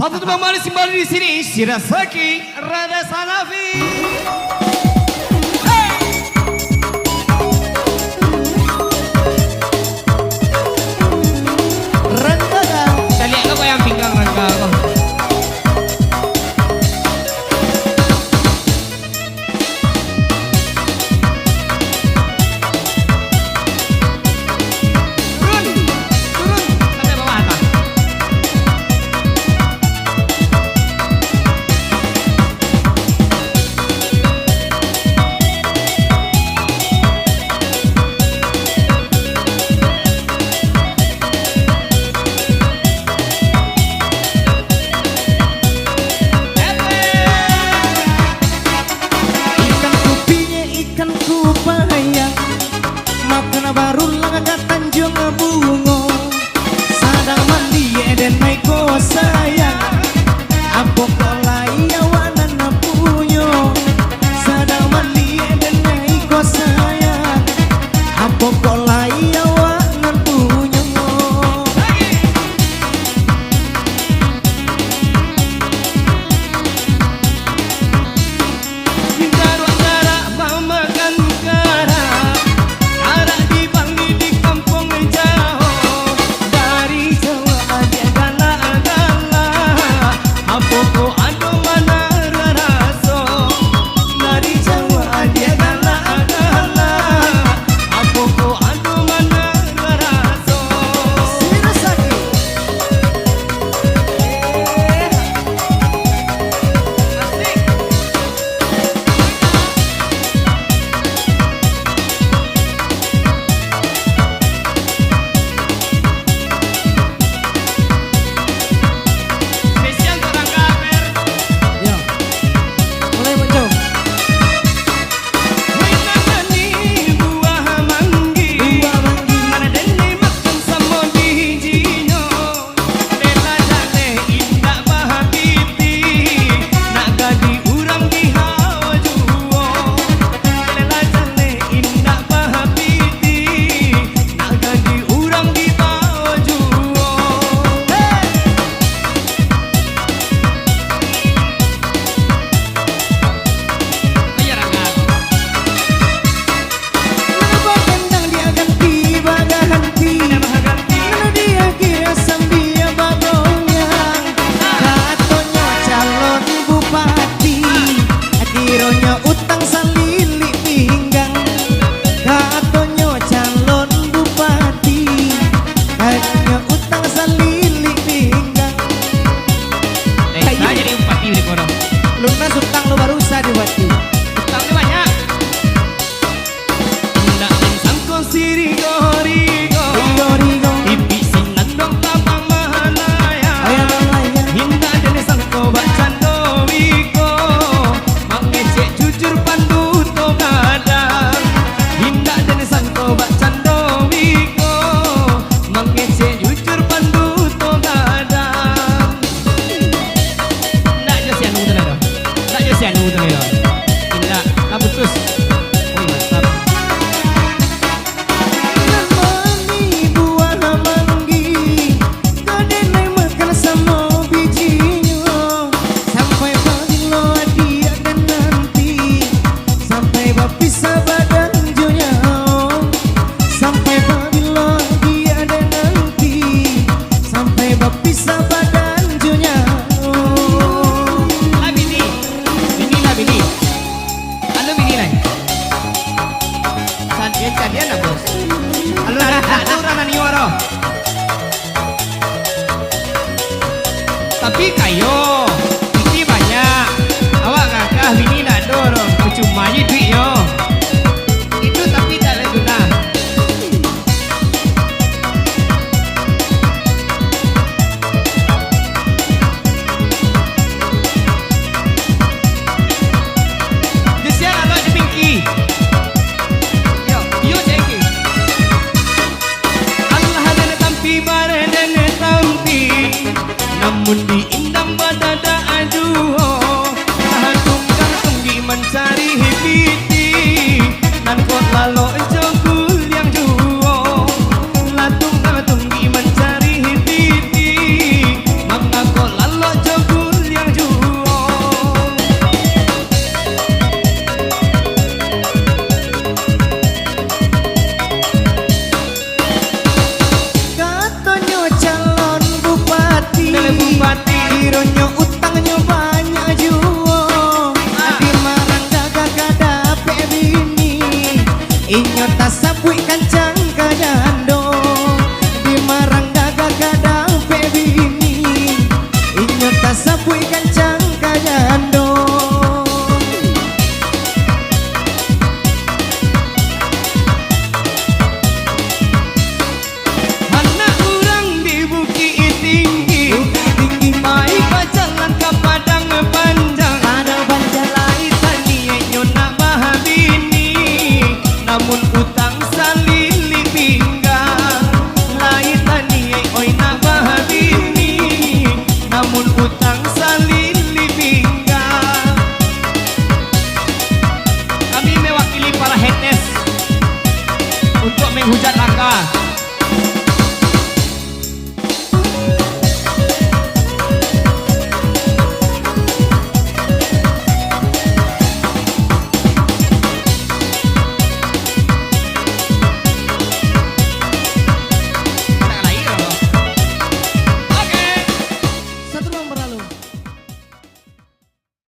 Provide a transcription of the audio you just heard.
Satu teman manis kembali di sini, Shirasaki Rada Sanafi. Rangga, kita lihat kau yang pinggang Rangga kau. Baru lang ke Tanjung Bungo, sadang mandi eden maiko sayang, apa kolai awanan punyo, sadang mandi eden maiko sayang, apa kolai awanan punyo. Dara pamakan kara. Utang salili pinggang, katonyo calon bupati, katanya utang salili pinggang. Saya jadi bupati di Koro. Lunas utang lu baru usah bupati. Utangnya banyak. Ndak sangko sirigo rigo, Rigo ipi sinan dong tapang mahanaya. Hinda dene sangko bacando wiko, mangece jujur pandu to kadang. Hinda dene sangko bacando wiko, mangece jujur pandu to kadang. Ndak jos yang udah ada. Ndak jos yang udah ada. Hinda, kabutus. Woi mantap. Namani buah manggi, kadene makan sama bijinya, sampai pagilo dia dan nanti, sampai bapisah badan junya, sampai pagilo dia dan nanti, sampai bapisah badan junya. Ah, bini. Bini lah bini. Halo bini lah. Kadian lah bos. Halo ada orang nani waro. Tapi kayo, bini banyak. Awak ngakah bini nak dorong. Percuma je duit yo. Itu tapi tak ada guna. Desian kalau ada pinky. Yo cengki. Allah ada tampi bare dan tampi. Namun di indang badada aduh. Hatung kantung di mencari hibiti. Nan kot lalo jogul yang duo. Latung kantung di mencari hibiti. Mangga kot lalo jogul. utang salin limingga. Kami mewakili para haters untuk menghujat Angga.